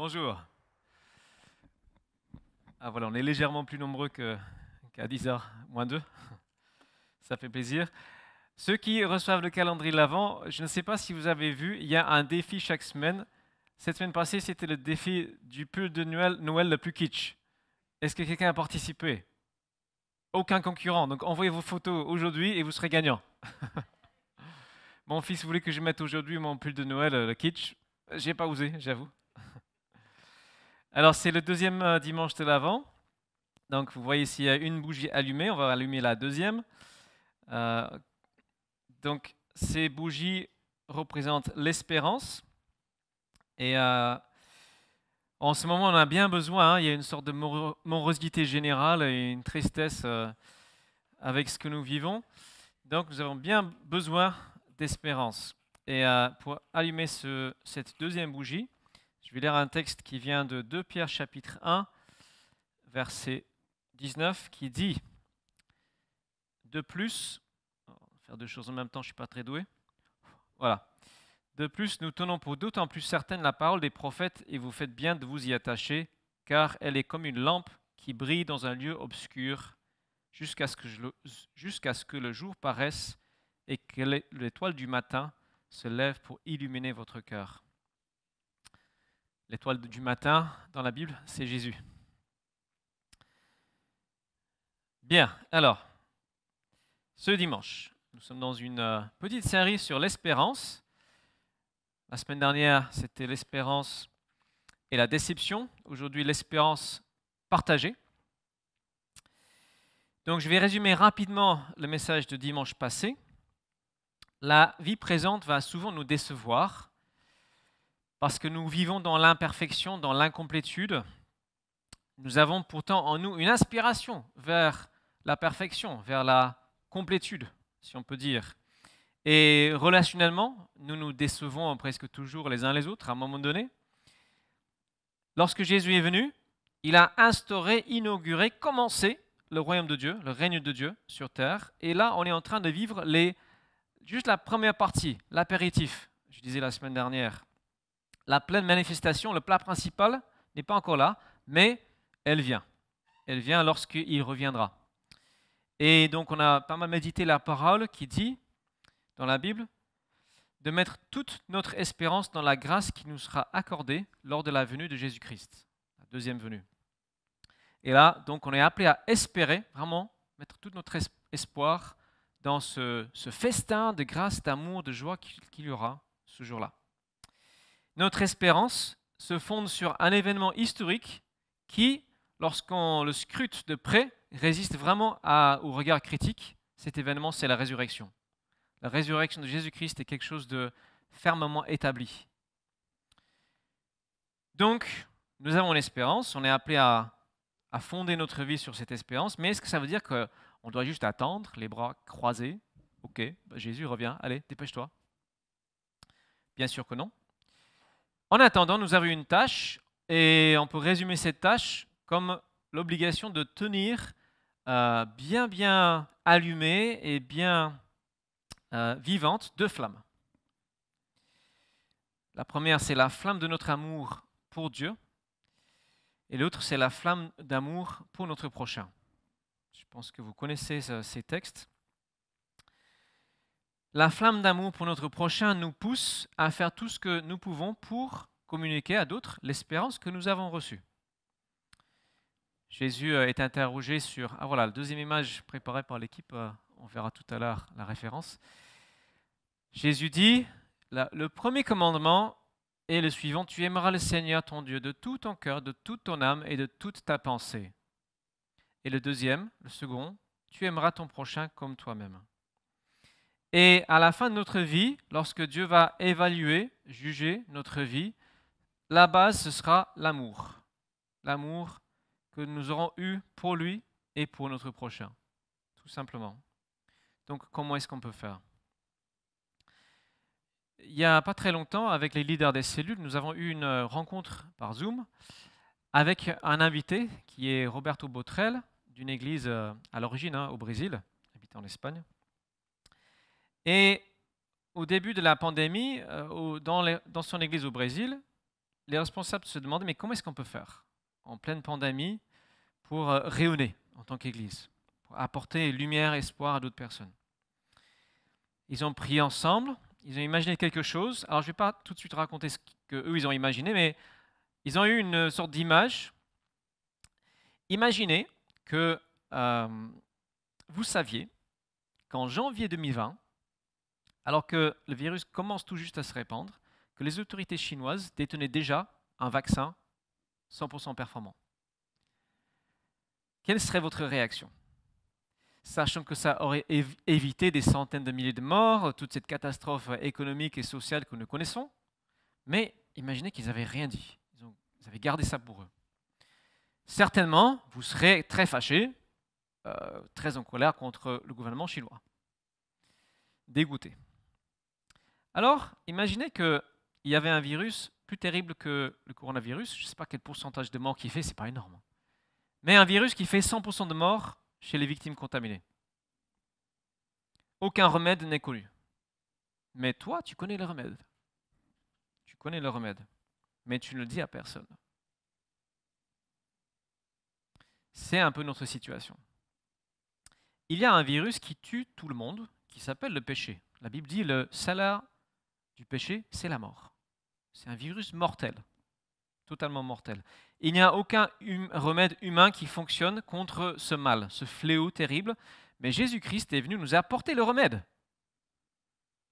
Bonjour. Ah voilà, on est légèrement plus nombreux qu'à 10h moins 2. Ça fait plaisir. Ceux qui reçoivent le calendrier de l'Avent, je ne sais pas si vous avez vu, il y a un défi chaque semaine. Cette semaine passée, c'était le défi du pull de Noël le plus kitsch. Est-ce que quelqu'un a participé? Aucun concurrent. Donc envoyez vos photos aujourd'hui et vous serez gagnant. Mon fils voulait que je mette aujourd'hui mon pull de Noël, le kitsch. J'ai pas osé, j'avoue. Alors c'est le deuxième dimanche de l'Avent. Donc vous voyez s'il y a une bougie allumée, on va allumer la deuxième. Euh, donc ces bougies représentent l'espérance. Et en ce moment, on a bien besoin, hein, il y a une sorte de morosité générale et une tristesse avec ce que nous vivons. Donc nous avons bien besoin d'espérance. Et pour allumer cette deuxième bougie, je vais lire un texte qui vient de 2 Pierre chapitre 1, verset 19, qui dit « De plus », on va faire deux choses en même temps, je ne suis pas très doué. Voilà. De plus, nous tenons pour d'autant plus certaine la parole des prophètes et vous faites bien de vous y attacher, car elle est comme une lampe qui brille dans un lieu obscur jusqu'à ce que le jour paraisse et que l'étoile du matin se lève pour illuminer votre cœur. L'étoile du matin, dans la Bible, c'est Jésus. Bien, alors, ce dimanche, nous sommes dans une petite série sur l'espérance. La semaine dernière, c'était l'espérance et la déception. Aujourd'hui, l'espérance partagée. Donc, je vais résumer rapidement le message de dimanche passé. La vie présente va souvent nous décevoir parce que nous vivons dans l'imperfection, dans l'incomplétude. Nous avons pourtant en nous une inspiration vers la perfection, vers la complétude, si on peut dire. Et relationnellement, nous nous décevons presque toujours les uns les autres à un moment donné. Lorsque Jésus est venu, il a instauré, inauguré, commencé le royaume de Dieu, le règne de Dieu sur terre. Et là, on est en train de vivre juste la première partie, l'apéritif, je disais la semaine dernière. La pleine manifestation, le plat principal n'est pas encore là, mais elle vient. Elle vient lorsqu'il reviendra. Et donc, on a pas mal médité la parole qui dit, dans la Bible, de mettre toute notre espérance dans la grâce qui nous sera accordée lors de la venue de Jésus-Christ, la deuxième venue. Et là, donc, on est appelé à espérer, vraiment, mettre tout notre espoir dans ce festin de grâce, d'amour, de joie qu'il y aura ce jour-là. Notre espérance se fonde sur un événement historique qui, lorsqu'on le scrute de près, résiste vraiment au regard critique. Cet événement, c'est la résurrection. La résurrection de Jésus-Christ est quelque chose de fermement établi. Donc, nous avons l'espérance, on est appelé à fonder notre vie sur cette espérance, mais est-ce que ça veut dire qu'on doit juste attendre, les bras croisés? Ok, Jésus revient, allez, dépêche-toi. Bien sûr que non. En attendant, nous avons une tâche, et on peut résumer cette tâche comme l'obligation de tenir bien allumée et bien vivante deux flammes. La première, c'est la flamme de notre amour pour Dieu, et l'autre, c'est la flamme d'amour pour notre prochain. Je pense que vous connaissez ces textes. La flamme d'amour pour notre prochain nous pousse à faire tout ce que nous pouvons pour communiquer à d'autres l'espérance que nous avons reçue. Jésus est interrogé sur... Ah voilà, la deuxième image préparée par l'équipe, on verra tout à l'heure la référence. Jésus dit, le premier commandement est le suivant, tu aimeras le Seigneur ton Dieu de tout ton cœur, de toute ton âme et de toute ta pensée. Et le deuxième, le second, tu aimeras ton prochain comme toi-même. Et à la fin de notre vie, lorsque Dieu va évaluer, juger notre vie, la base, ce sera l'amour. L'amour que nous aurons eu pour lui et pour notre prochain, tout simplement. Donc, comment est-ce qu'on peut faire? Il n'y a pas très longtemps, avec les leaders des cellules, nous avons eu une rencontre par Zoom avec un invité qui est Roberto Botrel, d'une église à l'origine au Brésil, habitant en Espagne. Et au début de la pandémie, dans son église au Brésil, les responsables se demandaient, mais comment est-ce qu'on peut faire en pleine pandémie pour rayonner en tant qu'Église, pour apporter lumière, espoir à d'autres personnes? Ils ont prié ensemble, ils ont imaginé quelque chose. Alors, je ne vais pas tout de suite raconter ce qu'eux, ils ont imaginé, mais ils ont eu une sorte d'image. Imaginez que vous saviez qu'en janvier 2020, alors que le virus commence tout juste à se répandre, que les autorités chinoises détenaient déjà un vaccin 100% performant. Quelle serait votre réaction? Sachant que ça aurait évité des centaines de milliers de morts, toute cette catastrophe économique et sociale que nous connaissons, mais imaginez qu'ils n'avaient rien dit. Ils avaient gardé ça pour eux. Certainement, vous serez très fâchés, très en colère contre le gouvernement chinois. Dégoûtés. Alors, imaginez qu'il y avait un virus plus terrible que le coronavirus. Je ne sais pas quel pourcentage de morts qu'il fait, ce n'est pas énorme. Mais un virus qui fait 100% de morts chez les victimes contaminées. Aucun remède n'est connu. Mais toi, tu connais le remède. Tu connais le remède. Mais tu ne le dis à personne. C'est un peu notre situation. Il y a un virus qui tue tout le monde, qui s'appelle le péché. La Bible dit le salaire du péché, c'est la mort. C'est un virus mortel, totalement mortel. Il n'y a aucun remède humain qui fonctionne contre ce mal, ce fléau terrible, mais Jésus-Christ est venu nous apporter le remède.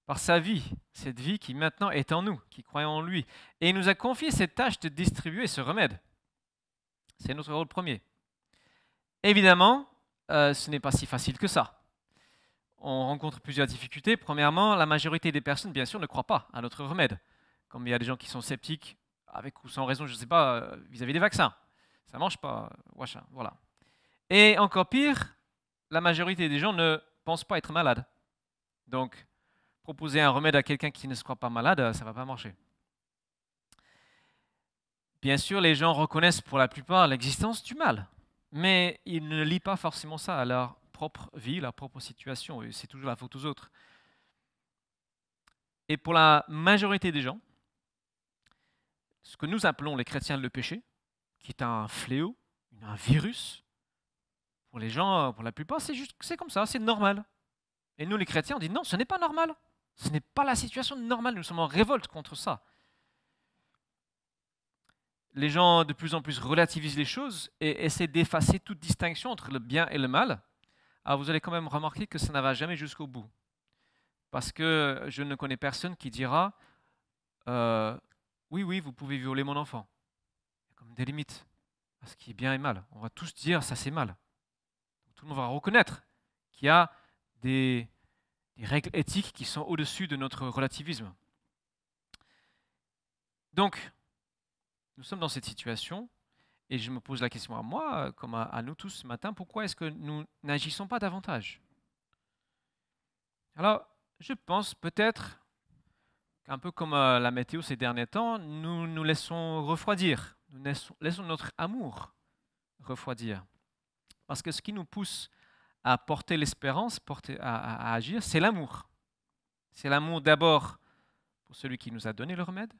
Par sa vie, cette vie qui maintenant est en nous, qui croyons en lui. Et il nous a confié cette tâche de distribuer ce remède. C'est notre rôle premier. Évidemment, ce n'est pas si facile que ça. On rencontre plusieurs difficultés. Premièrement, la majorité des personnes, bien sûr, ne croient pas à notre remède. Comme il y a des gens qui sont sceptiques, avec ou sans raison, je ne sais pas, vis-à-vis des vaccins. Ça ne marche pas, voilà. Et encore pire, la majorité des gens ne pensent pas être malades. Donc, proposer un remède à quelqu'un qui ne se croit pas malade, ça ne va pas marcher. Bien sûr, les gens reconnaissent pour la plupart l'existence du mal, mais ils ne lient pas forcément ça à leur propre vie, leur propre situation, et c'est toujours la faute aux autres. Et pour la majorité des gens, ce que nous appelons les chrétiens le péché, qui est un fléau, un virus, pour les gens, pour la plupart, c'est comme ça, c'est normal. Et nous, les chrétiens, on dit non, ce n'est pas normal. Ce n'est pas la situation normale, nous sommes en révolte contre ça. Les gens de plus en plus relativisent les choses et essaient d'effacer toute distinction entre le bien et le mal. Alors vous allez quand même remarquer que ça ne va jamais jusqu'au bout. Parce que je ne connais personne qui dira oui, vous pouvez violer mon enfant. Il y a comme des limites à ce qui est bien et mal. On va tous dire ça c'est mal. Tout le monde va reconnaître qu'il y a des règles éthiques qui sont au-dessus de notre relativisme. Donc, nous sommes dans cette situation et je me pose la question à moi, comme à nous tous ce matin, pourquoi est-ce que nous n'agissons pas davantage? Alors, je pense peut-être qu'un peu comme la météo ces derniers temps, nous nous laissons refroidir, nous laissons notre amour refroidir. Parce que ce qui nous pousse à porter l'espérance, à agir, c'est l'amour. C'est l'amour d'abord pour celui qui nous a donné le remède,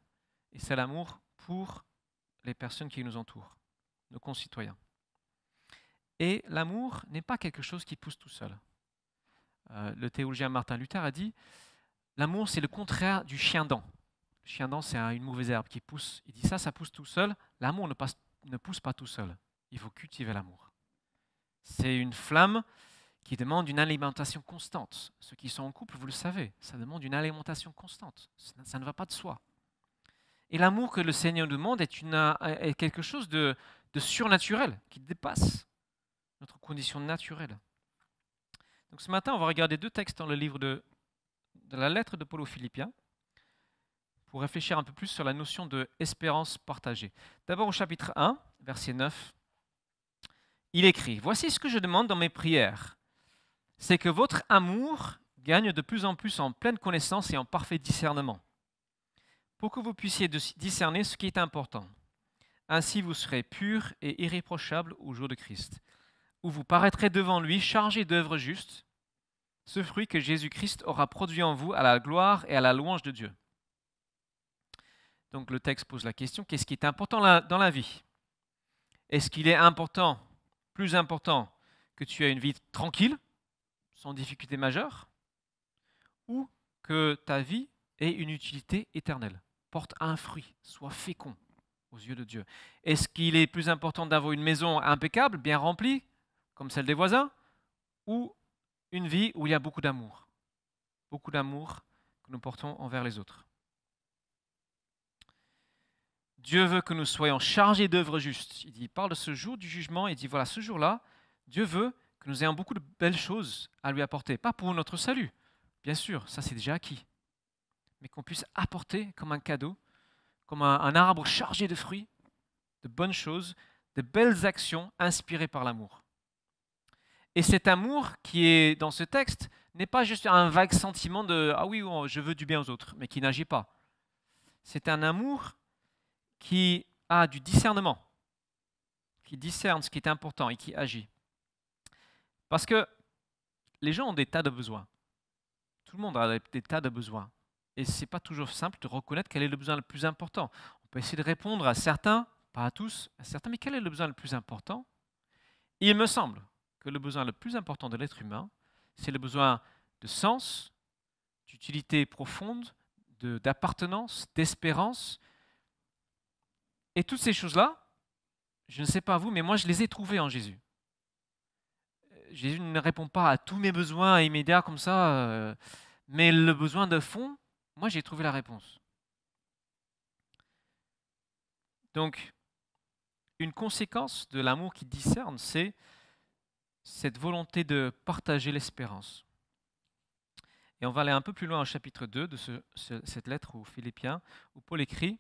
et c'est l'amour pour les personnes qui nous entourent, nos concitoyens. Et l'amour n'est pas quelque chose qui pousse tout seul. Le théologien Martin Luther a dit « L'amour, c'est le contraire du chien-dent ». Le chien-dent, c'est une mauvaise herbe qui pousse. Il dit ça pousse tout seul. L'amour ne pousse pas tout seul. Il faut cultiver l'amour. C'est une flamme qui demande une alimentation constante. Ceux qui sont en couple, vous le savez, ça demande une alimentation constante. Ça ne va pas de soi. Et l'amour que le Seigneur nous demande est quelque chose de surnaturel, qui dépasse notre condition naturelle. Donc ce matin, on va regarder deux textes dans le livre de la lettre de Paul aux Philippiens pour réfléchir un peu plus sur la notion d'espérance partagée. D'abord au chapitre 1, verset 9, il écrit « Voici ce que je demande dans mes prières, c'est que votre amour gagne de plus en plus en pleine connaissance et en parfait discernement, pour que vous puissiez discerner ce qui est important. Ainsi vous serez purs et irréprochables au jour de Christ, où vous paraîtrez devant lui chargés d'œuvres justes, ce fruit que Jésus-Christ aura produit en vous à la gloire et à la louange de Dieu. » Donc le texte pose la question, qu'est-ce qui est important dans la vie? Est-ce qu'il est important, plus important, que tu aies une vie tranquille, sans difficulté majeure, ou que ta vie ait une utilité éternelle, porte un fruit, soit fécond aux yeux de Dieu? Est-ce qu'il est plus important d'avoir une maison impeccable, bien remplie, comme celle des voisins, ou une vie où il y a beaucoup d'amour que nous portons envers les autres? Dieu veut que nous soyons chargés d'œuvres justes. Il parle de ce jour du jugement, il dit voilà, ce jour-là, Dieu veut que nous ayons beaucoup de belles choses à lui apporter, pas pour notre salut, bien sûr, ça c'est déjà acquis, mais qu'on puisse apporter comme un cadeau, comme un arbre chargé de fruits, de bonnes choses, de belles actions inspirées par l'amour. Et cet amour qui est dans ce texte n'est pas juste un vague sentiment de « ah oui, je veux du bien aux autres », mais qui n'agit pas. C'est un amour qui a du discernement, qui discerne ce qui est important et qui agit. Parce que les gens ont des tas de besoins. Tout le monde a des tas de besoins. Et ce n'est pas toujours simple de reconnaître quel est le besoin le plus important. On peut essayer de répondre à certains, pas à tous, à certains, mais quel est le besoin le plus important? Il me semble que le besoin le plus important de l'être humain, c'est le besoin de sens, d'utilité profonde, d'appartenance, d'espérance. Et toutes ces choses-là, je ne sais pas vous, mais moi je les ai trouvées en Jésus. Jésus ne répond pas à tous mes besoins immédiats comme ça, mais le besoin de fond, moi j'ai trouvé la réponse. Donc, une conséquence de l'amour qui discerne, c'est cette volonté de partager l'espérance. Et on va aller un peu plus loin au chapitre 2 de cette lettre aux Philippiens, où Paul écrit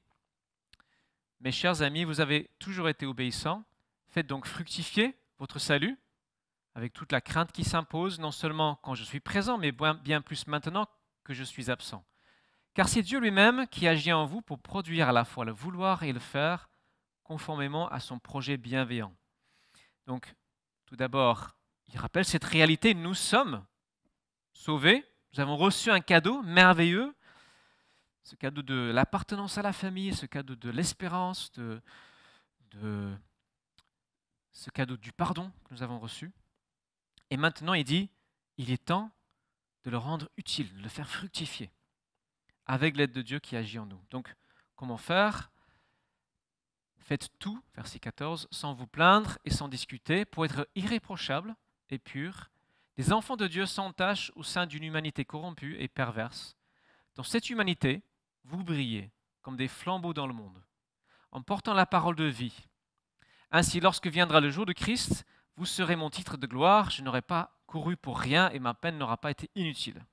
« Mes chers amis, vous avez toujours été obéissants, faites donc fructifier votre salut, avec toute la crainte qui s'impose, non seulement quand je suis présent, mais bien plus maintenant que je suis absent. Car c'est Dieu lui-même qui agit en vous pour produire à la fois le vouloir et le faire, conformément à son projet bienveillant. » Donc, tout d'abord, il rappelle cette réalité, nous sommes sauvés, nous avons reçu un cadeau merveilleux, ce cadeau de l'appartenance à la famille, ce cadeau de l'espérance, ce cadeau du pardon que nous avons reçu. Et maintenant, il dit, il est temps de le rendre utile, de le faire fructifier, avec l'aide de Dieu qui agit en nous. Donc, comment faire? Faites tout, verset 14, sans vous plaindre et sans discuter, pour être irréprochables et purs, des enfants de Dieu sans tache au sein d'une humanité corrompue et perverse. Dans cette humanité, vous brillez comme des flambeaux dans le monde, en portant la parole de vie. Ainsi, lorsque viendra le jour de Christ, vous serez mon titre de gloire, je n'aurai pas couru pour rien et ma peine n'aura pas été inutile.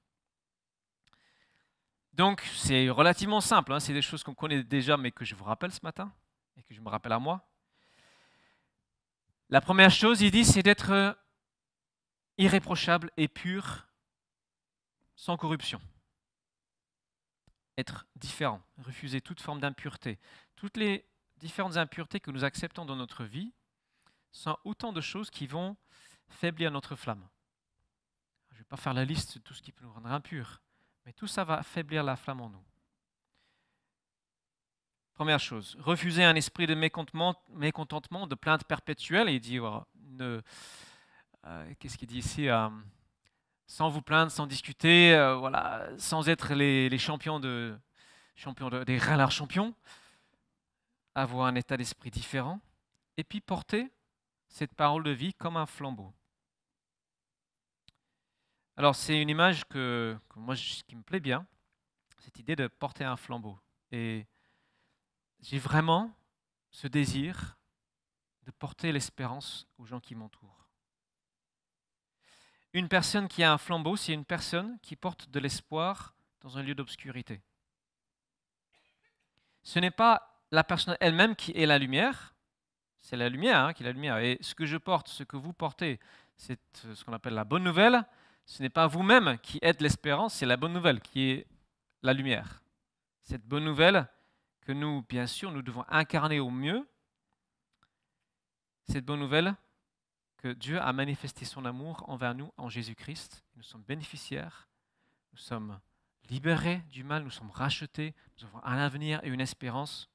Donc, c'est relativement simple, hein, c'est des choses qu'on connaît déjà, mais que je vous rappelle ce matin, et que je me rappelle à moi. La première chose, il dit, c'est d'être irréprochable et pur, sans corruption. Être différent, refuser toute forme d'impureté. Toutes les différentes impuretés que nous acceptons dans notre vie sont autant de choses qui vont faiblir notre flamme. Je ne vais pas faire la liste de tout ce qui peut nous rendre impurs, mais tout ça va affaiblir la flamme en nous. Première chose, refuser un esprit de mécontentement, de plainte perpétuelle. Et il dit, qu'est-ce qu'il dit ici? Sans vous plaindre, sans discuter, voilà, sans être les champions des râleurs champions, avoir un état d'esprit différent, et puis porter cette parole de vie comme un flambeau. Alors c'est une image qui me plaît bien, cette idée de porter un flambeau. Et j'ai vraiment ce désir de porter l'espérance aux gens qui m'entourent. Une personne qui a un flambeau, c'est une personne qui porte de l'espoir dans un lieu d'obscurité. Ce n'est pas la personne elle-même qui est la lumière, c'est la lumière qui est la lumière. Et ce que je porte, ce que vous portez, c'est ce qu'on appelle la bonne nouvelle. Ce n'est pas vous-même qui êtes l'espérance, c'est la bonne nouvelle qui est la lumière. Cette bonne nouvelle que nous, bien sûr, nous devons incarner au mieux. Cette bonne nouvelle que Dieu a manifesté son amour envers nous en Jésus-Christ. Nous sommes bénéficiaires, nous sommes libérés du mal, nous sommes rachetés, nous avons un avenir et une espérance.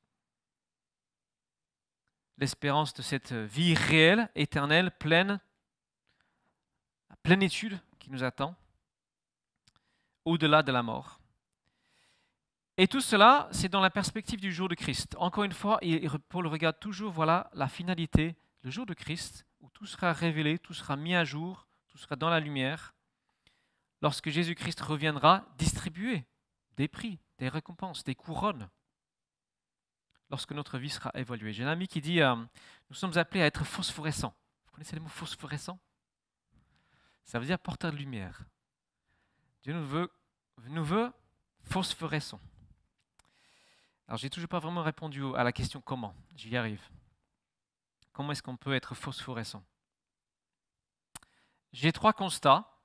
L'espérance de cette vie réelle, éternelle, pleine, la plénitude qui nous attend, au-delà de la mort. Et tout cela, c'est dans la perspective du jour de Christ. Encore une fois, Paul regarde toujours, voilà, la finalité, le jour de Christ, où tout sera révélé, tout sera mis à jour, tout sera dans la lumière, lorsque Jésus-Christ reviendra distribuer des prix, des récompenses, des couronnes, lorsque notre vie sera évaluée. J'ai un ami qui dit, nous sommes appelés à être phosphorescents. Vous connaissez le mot phosphorescent? Ça veut dire porteur de lumière. Dieu nous veut phosphorescents. Alors, je n'ai toujours pas vraiment répondu à la question comment. J'y arrive. Comment est-ce qu'on peut être phosphorescent? J'ai 3 constats,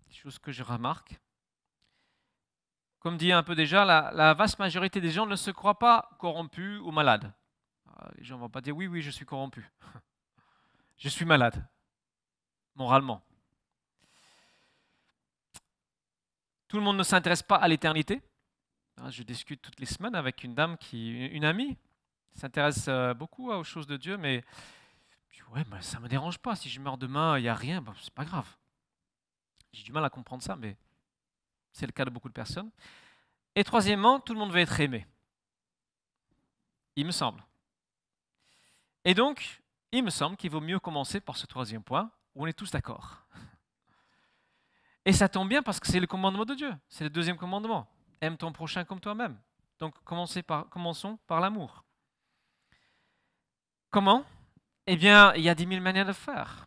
des choses que je remarque. Comme dit un peu déjà, la vaste majorité des gens ne se croient pas corrompus ou malades. Les gens ne vont pas dire oui, je suis corrompu. Je suis malade, moralement. Tout le monde ne s'intéresse pas à l'éternité. Je discute toutes les semaines avec une dame, une amie, qui s'intéresse beaucoup aux choses de Dieu, mais ouais, ça ne me dérange pas. Si je meurs demain, il n'y a rien, c'est pas grave. J'ai du mal à comprendre ça, mais c'est le cas de beaucoup de personnes. Et troisièmement, tout le monde veut être aimé. Il me semble. Et donc, il me semble qu'il vaut mieux commencer par ce troisième point, où on est tous d'accord. Et ça tombe bien parce que c'est le commandement de Dieu. C'est le deuxième commandement. Aime ton prochain comme toi-même. Donc, commençons par l'amour. Comment? Eh bien, il y a 10 000 manières de faire.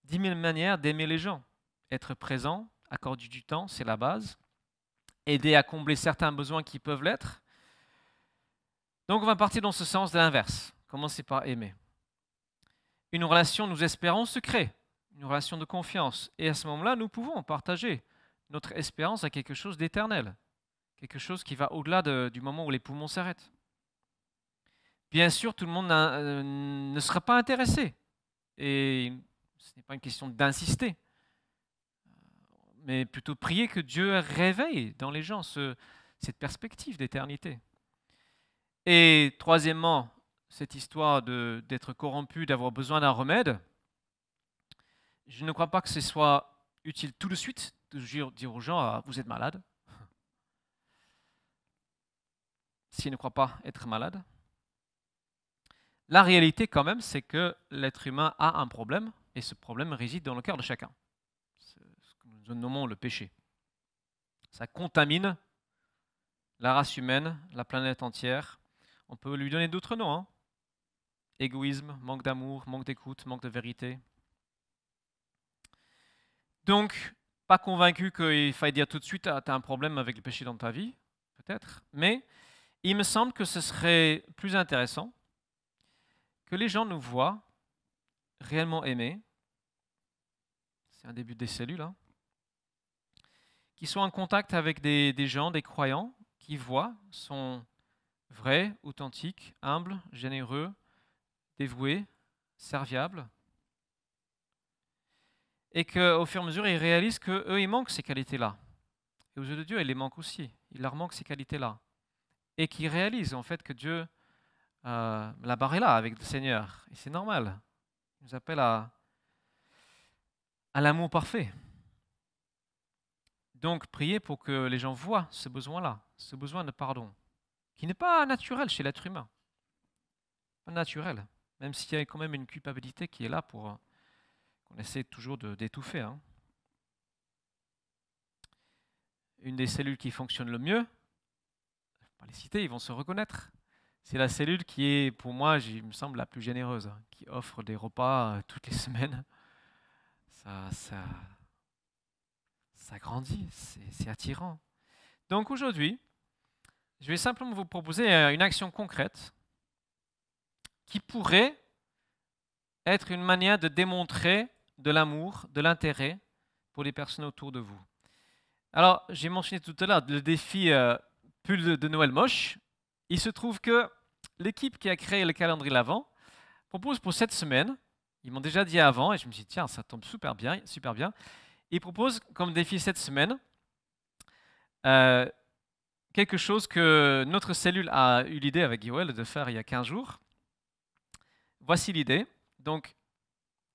10 000 manières d'aimer les gens. Être présent, accorder du temps, c'est la base. Aider à combler certains besoins qui peuvent l'être. Donc, on va partir dans ce sens de l'inverse. Commencer par aimer. Une relation, nous espérons, se crée. Une relation de confiance. Et à ce moment-là, nous pouvons partager notre espérance à quelque chose d'éternel. Quelque chose qui va au-delà du moment où les poumons s'arrêtent. Bien sûr, tout le monde ne sera pas intéressé. Et ce n'est pas une question d'insister, mais plutôt prier que Dieu réveille dans les gens cette perspective d'éternité. Et troisièmement, cette histoire d'être corrompu, d'avoir besoin d'un remède, je ne crois pas que ce soit utile tout de suite de dire aux gens « vous êtes malade ». S'ils ne croient pas être malade. La réalité quand même, c'est que l'être humain a un problème, et ce problème réside dans le cœur de chacun. C'est ce que nous nommons le péché. Ça contamine la race humaine, la planète entière. On peut lui donner d'autres noms. Hein. Égoïsme, manque d'amour, manque d'écoute, manque de vérité. Donc, pas convaincu qu'il faille dire tout de suite « tu as un problème avec le péché dans ta vie », peut-être, mais il me semble que ce serait plus intéressant que les gens nous voient réellement aimés, c'est un début des cellules, hein, qui sont en contact avec des gens, des croyants, qui voient, sont vrais, authentiques, humbles, généreux, dévoués, serviables, et qu'au fur et à mesure, ils réalisent qu'eux, ils manquent ces qualités-là. Et aux yeux de Dieu, ils les manquent aussi. Il leur manque ces qualités-là. Et qu'ils réalisent en fait que Dieu la barre est là avec le Seigneur. Et c'est normal. Il nous appelle à l'amour parfait. Donc, priez pour que les gens voient ce besoin-là, ce besoin de pardon, qui n'est pas naturel chez l'être humain. Pas naturel, même s'il y a quand même une culpabilité qui est là pour qu'on essaie toujours d'étouffer. Hein. Une des cellules qui fonctionne le mieux, je ne vais pas les citer, ils vont se reconnaître. C'est la cellule qui est, pour moi, il me semble, la plus généreuse, hein, qui offre des repas toutes les semaines. Ça grandit, c'est attirant. Donc aujourd'hui, je vais simplement vous proposer une action concrète qui pourrait être une manière de démontrer de l'amour, de l'intérêt pour les personnes autour de vous. Alors, j'ai mentionné tout à l'heure le défi pull de Noël moche. Il se trouve que l'équipe qui a créé le calendrier l'Avent propose pour cette semaine, ils m'ont déjà dit avant, et je me suis dit, tiens, ça tombe super bien. Ils proposent comme défi cette semaine Euh, quelque chose que notre cellule a eu l'idée avec Yoel de faire il y a 15 jours. Voici l'idée. Donc,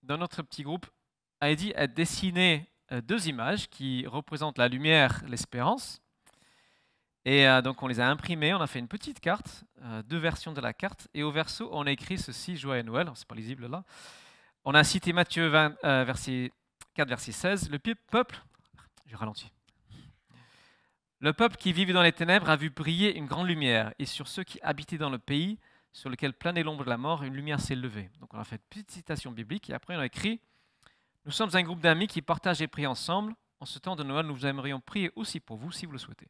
dans notre petit groupe, Heidi a dessiné deux images qui représentent la lumière, l'espérance. Et donc, on les a imprimées, on a fait une petite carte, deux versions de la carte. Et au verso, on a écrit ceci, Joie et Noël. C'est pas lisible là. On a cité Matthieu 20, verset 4, verset 16. Le peuple, je ralentis. Le peuple qui vivait dans les ténèbres a vu briller une grande lumière. Et sur ceux qui habitaient dans le pays, sur lequel planait l'ombre de la mort, une lumière s'est levée. Donc, on a fait une petite citation biblique. Et après, on a écrit: nous sommes un groupe d'amis qui partagent et prient ensemble. En ce temps de Noël, nous aimerions prier aussi pour vous si vous le souhaitez.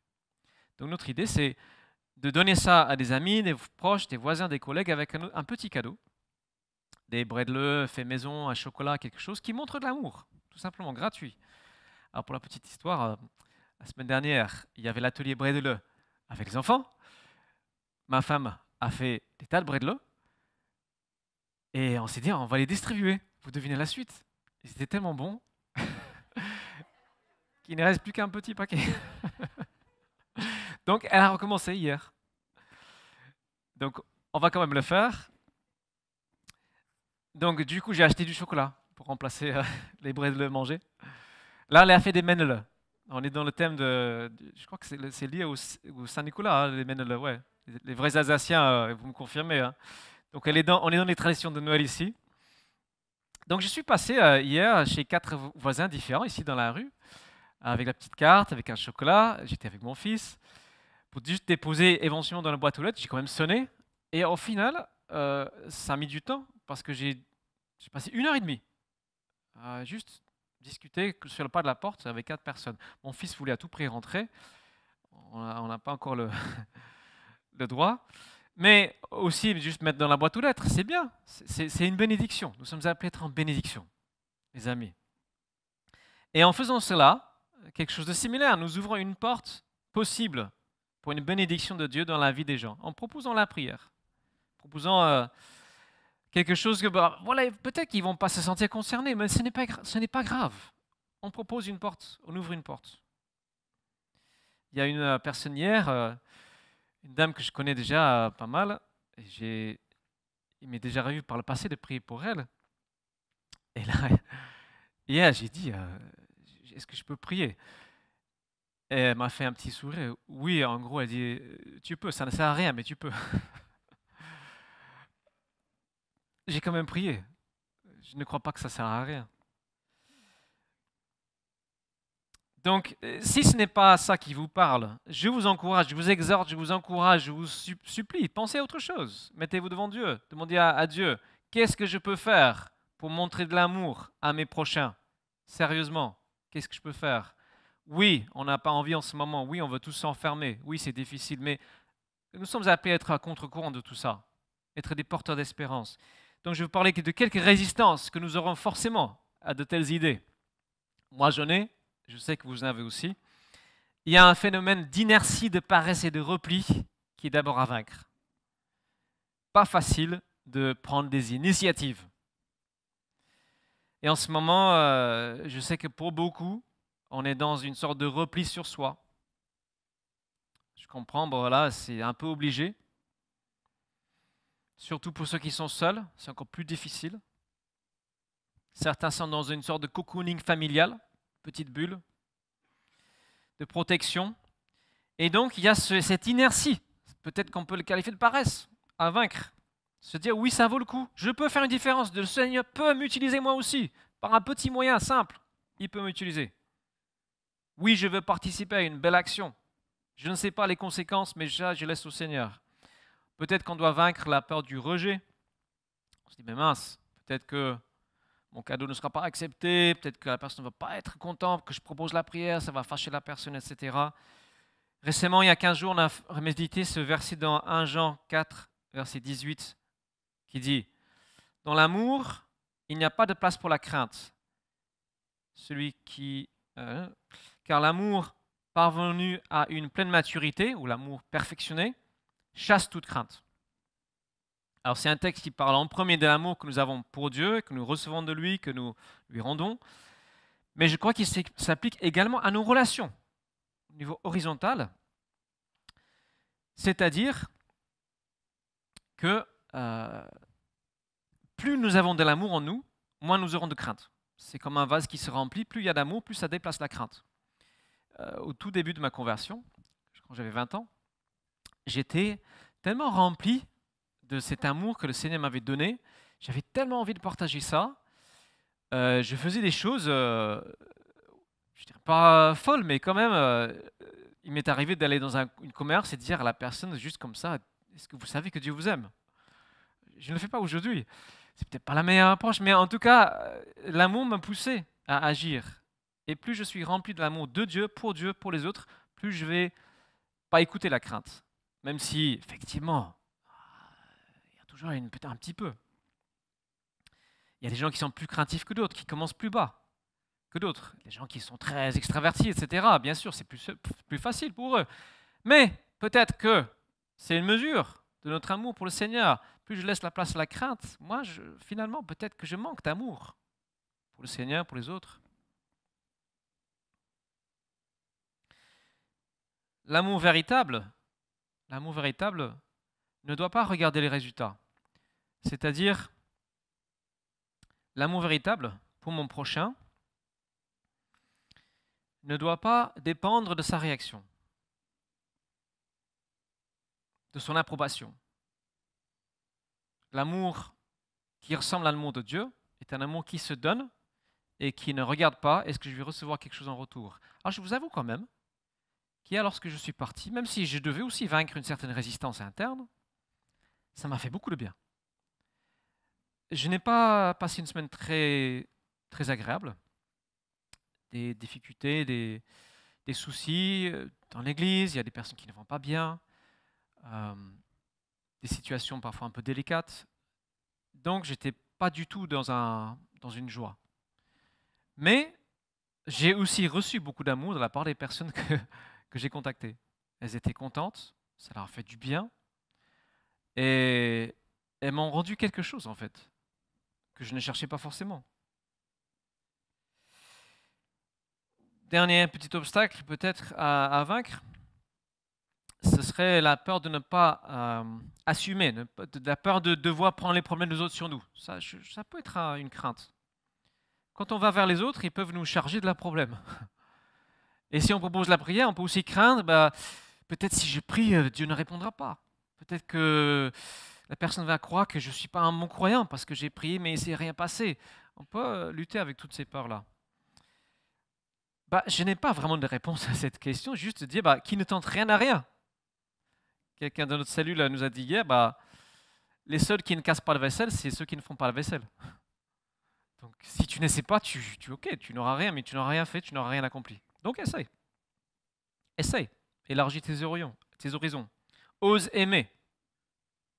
Donc notre idée, c'est de donner ça à des amis, des proches, des voisins, des collègues avec un petit cadeau. Des bredleux faits maison, un chocolat, quelque chose qui montre de l'amour, tout simplement gratuit. Alors pour la petite histoire, la semaine dernière, il y avait l'atelier bredleux avec les enfants. Ma femme a fait des tas de bredleux et on s'est dit, on va les distribuer. Vous devinez la suite. C'était tellement bon qu'il ne reste plus qu'un petit paquet. Donc, elle a recommencé hier. Donc, on va quand même le faire. Donc, du coup, j'ai acheté du chocolat pour remplacer les bredleux mangés. Là, elle a fait des menneleux. On est dans le thème je crois que c'est lié au Saint-Nicolas, hein, les menneleux, ouais. Les vrais Alsaciens, vous me confirmez. Hein. Donc, on est dans les traditions de Noël ici. Donc, je suis passé hier chez 4 voisins différents ici dans la rue, avec la petite carte, avec un chocolat. J'étais avec mon fils pour juste déposer éventuellement dans la boîte aux lettres. J'ai quand même sonné. Et au final, ça a mis du temps parce que j'ai passé 1 heure et demie à juste discuter sur le pas de la porte avec 4 personnes. Mon fils voulait à tout prix rentrer. On n'a pas encore le, le droit. Mais aussi, juste mettre dans la boîte aux lettres, c'est bien. C'est une bénédiction. Nous sommes appelés à être en bénédiction, les amis. Et en faisant cela, quelque chose de similaire, nous ouvrons une porte possible pour une bénédiction de Dieu dans la vie des gens, en proposant la prière, proposant quelque chose que, voilà, peut-être qu'ils ne vont pas se sentir concernés, mais ce n'est pas grave. On propose une porte, on ouvre une porte. Il y a une personne hier, une dame que je connais déjà pas mal, il m'est déjà revu par le passé de prier pour elle. Et là, hier, j'ai dit, est-ce que je peux prier? Et elle m'a fait un petit sourire. Oui, en gros, elle dit, tu peux, ça ne sert à rien, mais tu peux. J'ai quand même prié. Je ne crois pas que ça sert à rien. Donc, si ce n'est pas ça qui vous parle, je vous encourage, je vous exhorte, je vous encourage, je vous supplie, pensez à autre chose. Mettez-vous devant Dieu, demandez à Dieu, qu'est-ce que je peux faire pour montrer de l'amour à mes prochains? Sérieusement, qu'est-ce que je peux faire? Oui, on n'a pas envie en ce moment, oui, on veut tous s'enfermer, oui, c'est difficile, mais nous sommes appelés à être à contre-courant de tout ça, être des porteurs d'espérance. Donc, je vais vous parler de quelques résistances que nous aurons forcément à de telles idées. Moi, j'en ai. Je sais que vous en avez aussi. Il y a un phénomène d'inertie, de paresse et de repli qui est d'abord à vaincre. Pas facile de prendre des initiatives. Et en ce moment, je sais que pour beaucoup, on est dans une sorte de repli sur soi. Je comprends, voilà, c'est un peu obligé. Surtout pour ceux qui sont seuls, c'est encore plus difficile. Certains sont dans une sorte de cocooning familial, petite bulle de protection. Et donc, il y a cette inertie, peut-être qu'on peut le qualifier de paresse, à vaincre. Se dire, oui, ça vaut le coup, je peux faire une différence, le Seigneur peut m'utiliser moi aussi, par un petit moyen simple, il peut m'utiliser. Oui, je veux participer à une belle action. Je ne sais pas les conséquences, mais je laisse au Seigneur. Peut-être qu'on doit vaincre la peur du rejet. On se dit, mais mince, peut-être que mon cadeau ne sera pas accepté, peut-être que la personne ne va pas être contente, que je propose la prière, ça va fâcher la personne, etc. Récemment, il y a 15 jours, on a médité ce verset dans 1 Jean 4, verset 18, qui dit « Dans l'amour, il n'y a pas de place pour la crainte. Car l'amour parvenu à une pleine maturité, ou l'amour perfectionné, chasse toute crainte. » Alors c'est un texte qui parle en premier de l'amour que nous avons pour Dieu, que nous recevons de lui, que nous lui rendons. Mais je crois qu'il s'applique également à nos relations. au niveau horizontal, c'est-à-dire que plus nous avons de l'amour en nous, moins nous aurons de crainte. C'est comme un vase qui se remplit, plus il y a d'amour, plus ça déplace la crainte. Au tout début de ma conversion, quand j'avais 20 ans, j'étais tellement rempli de cet amour que le Seigneur m'avait donné, j'avais tellement envie de partager ça, je faisais des choses, je dirais pas folles, mais quand même, il m'est arrivé d'aller dans une commerce et de dire à la personne juste comme ça, est-ce que vous savez que Dieu vous aime? Je ne le fais pas aujourd'hui. C'est peut-être pas la meilleure approche, mais en tout cas, l'amour m'a poussé à agir. Et plus je suis rempli de l'amour de Dieu, pour les autres, plus je vais pas écouter la crainte. Même si, effectivement, il y a toujours un petit peu. Il y a des gens qui sont plus craintifs que d'autres, qui commencent plus bas que d'autres. Des gens qui sont très extravertis, etc. Bien sûr, c'est plus facile pour eux. Mais peut-être que c'est une mesure de notre amour pour le Seigneur. Plus je laisse la place à la crainte, moi, finalement, peut-être que je manque d'amour pour le Seigneur, pour les autres. L'amour véritable ne doit pas regarder les résultats. C'est-à-dire, l'amour véritable pour mon prochain ne doit pas dépendre de sa réaction, de son approbation. L'amour qui ressemble à l'amour de Dieu est un amour qui se donne et qui ne regarde pas est-ce que je vais recevoir quelque chose en retour. Alors je vous avoue quand même qu'il y a lorsque je suis parti, même si je devais aussi vaincre une certaine résistance interne, ça m'a fait beaucoup de bien. Je n'ai pas passé une semaine très, très agréable. Des difficultés, des soucis dans l'église, il y a des personnes qui ne vont pas bien, des situations parfois un peu délicates. Donc, j'étais pas du tout dans une joie. Mais j'ai aussi reçu beaucoup d'amour de la part des personnes que j'ai contactées. Elles étaient contentes, ça leur a fait du bien, et elles m'ont rendu quelque chose en fait, que je ne cherchais pas forcément. Dernier petit obstacle peut-être à vaincre, ce serait la peur de ne pas assumer, la peur de devoir prendre les problèmes des autres sur nous. Ça peut être une crainte. Quand on va vers les autres, ils peuvent nous charger de leurs problèmes. Et si on propose la prière, on peut aussi craindre, peut-être si je prie, Dieu ne répondra pas. Peut-être que la personne va croire que je ne suis pas un bon croyant parce que j'ai prié mais il ne s'est rien passé. On peut lutter avec toutes ces peurs-là. Je n'ai pas vraiment de réponse à cette question, juste dire qui ne tente rien à rien. Quelqu'un de notre cellule nous a dit hier, les seuls qui ne cassent pas la vaisselle, c'est ceux qui ne font pas la vaisselle. Donc si tu n'essaies pas, tu n'auras rien, mais tu n'auras rien fait, tu n'auras rien accompli. Donc essaye. Essaye. Élargis tes horizons. Ose aimer.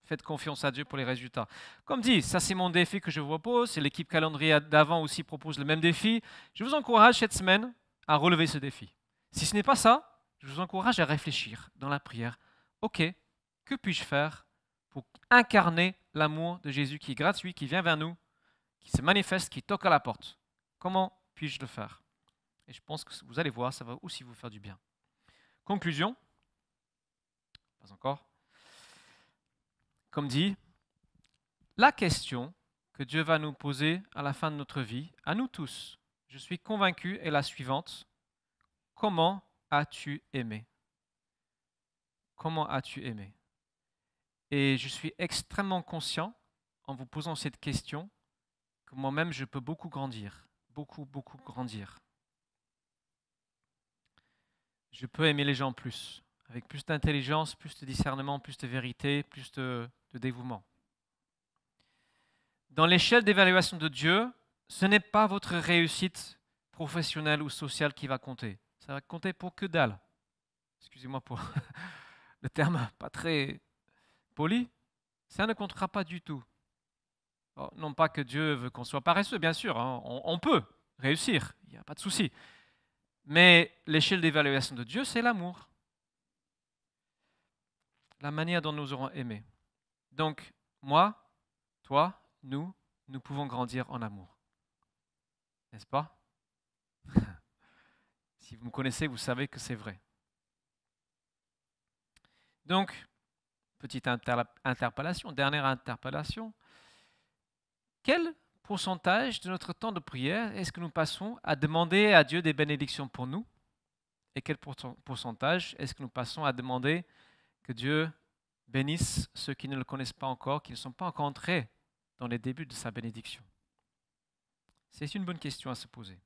Faites confiance à Dieu pour les résultats. Comme dit, ça c'est mon défi que je vous propose, et l'équipe calendrier d'avant aussi propose le même défi. Je vous encourage cette semaine à relever ce défi. Si ce n'est pas ça, je vous encourage à réfléchir dans la prière. Ok, que puis-je faire pour incarner l'amour de Jésus qui est gratuit, qui vient vers nous, qui se manifeste, qui toque à la porte? Comment puis-je le faire? Et je pense que vous allez voir, ça va aussi vous faire du bien. Conclusion. Pas encore. Comme dit, la question que Dieu va nous poser à la fin de notre vie, à nous tous, je suis convaincu, est la suivante. Comment as-tu aimé? Comment as-tu aimé? Et je suis extrêmement conscient, en vous posant cette question, que moi-même, je peux beaucoup grandir. Beaucoup, beaucoup grandir. Je peux aimer les gens plus, avec plus d'intelligence, plus de discernement, plus de vérité, plus de dévouement. Dans l'échelle d'évaluation de Dieu, ce n'est pas votre réussite professionnelle ou sociale qui va compter. Ça va compter pour que dalle. Excusez-moi pour le terme pas très poli. Ça ne comptera pas du tout. Bon, non pas que Dieu veut qu'on soit paresseux, bien sûr, hein, on peut réussir, il n'y a pas de souci. Mais l'échelle d'évaluation de Dieu, c'est l'amour. La manière dont nous aurons aimé. Donc, moi, toi, nous pouvons grandir en amour. N'est-ce pas? Si vous me connaissez, vous savez que c'est vrai. Donc, petite interpellation, dernière interpellation. Quel pourcentage de notre temps de prière est-ce que nous passons à demander à Dieu des bénédictions pour nous? Et quel pourcentage est-ce que nous passons à demander que Dieu bénisse ceux qui ne le connaissent pas encore, qui ne sont pas encore entrés dans les débuts de sa bénédiction? C'est une bonne question à se poser.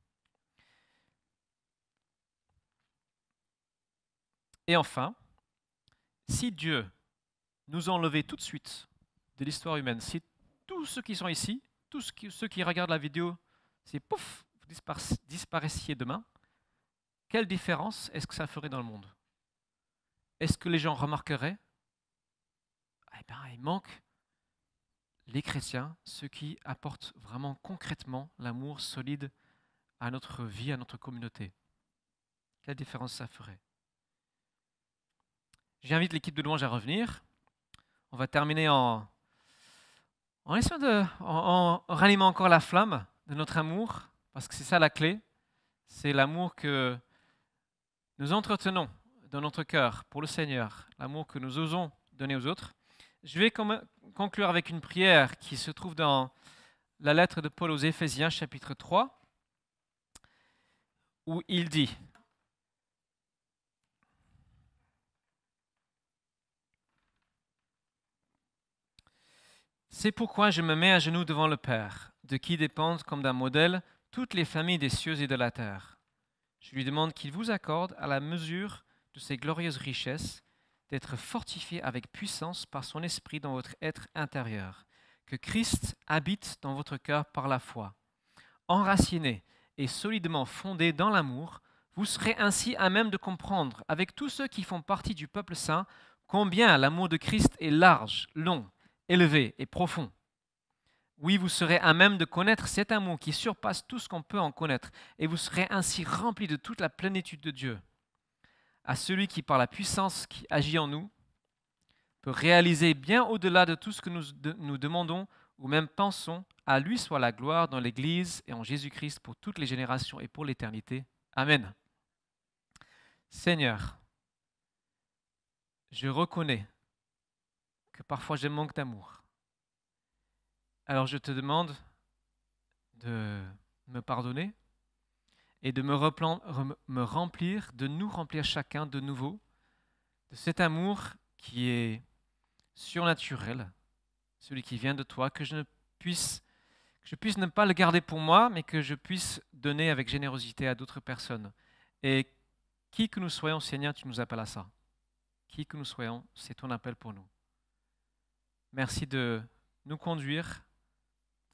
Et enfin, si Dieu nous enlevait tout de suite de l'histoire humaine, si tous ceux qui sont ici, ceux qui regardent la vidéo, si pouf, vous disparaissiez demain, quelle différence est-ce que ça ferait dans le monde? Est-ce que les gens remarqueraient? Eh bien, il manque les chrétiens, ceux qui apportent vraiment concrètement l'amour solide à notre vie, à notre communauté. Quelle différence ça ferait? J'invite l'équipe de louange à revenir. On va terminer en ranimant encore la flamme de notre amour, parce que c'est ça la clé. C'est l'amour que nous entretenons dans notre cœur pour le Seigneur, l'amour que nous osons donner aux autres. Je vais conclure avec une prière qui se trouve dans la lettre de Paul aux Éphésiens, chapitre 3, où il dit: c'est pourquoi je me mets à genoux devant le Père, de qui dépendent comme d'un modèle toutes les familles des cieux et de la terre. Je lui demande qu'il vous accorde, à la mesure de ses glorieuses richesses, d'être fortifié avec puissance par son esprit dans votre être intérieur, que Christ habite dans votre cœur par la foi. Enraciné et solidement fondé dans l'amour, vous serez ainsi à même de comprendre, avec tous ceux qui font partie du peuple saint, combien l'amour de Christ est large, long, élevé et profond. Oui, vous serez à même de connaître cet amour qui surpasse tout ce qu'on peut en connaître, et vous serez ainsi remplis de toute la plénitude de Dieu. À celui qui, par la puissance qui agit en nous, peut réaliser bien au-delà de tout ce que nous demandons ou même pensons, à lui soit la gloire dans l'Église et en Jésus-Christ pour toutes les générations et pour l'éternité. Amen. Seigneur, je reconnais que parfois je manque d'amour. Alors je te demande de me pardonner et de me remplir, de nous remplir chacun de nouveau de cet amour qui est surnaturel, celui qui vient de toi, que je puisse ne pas le garder pour moi, mais que je puisse donner avec générosité à d'autres personnes. Et qui que nous soyons, Seigneur, tu nous appelles à ça. Qui que nous soyons, c'est ton appel pour nous. Merci de nous conduire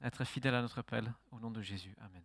à être fidèles à notre appel. Au nom de Jésus. Amen.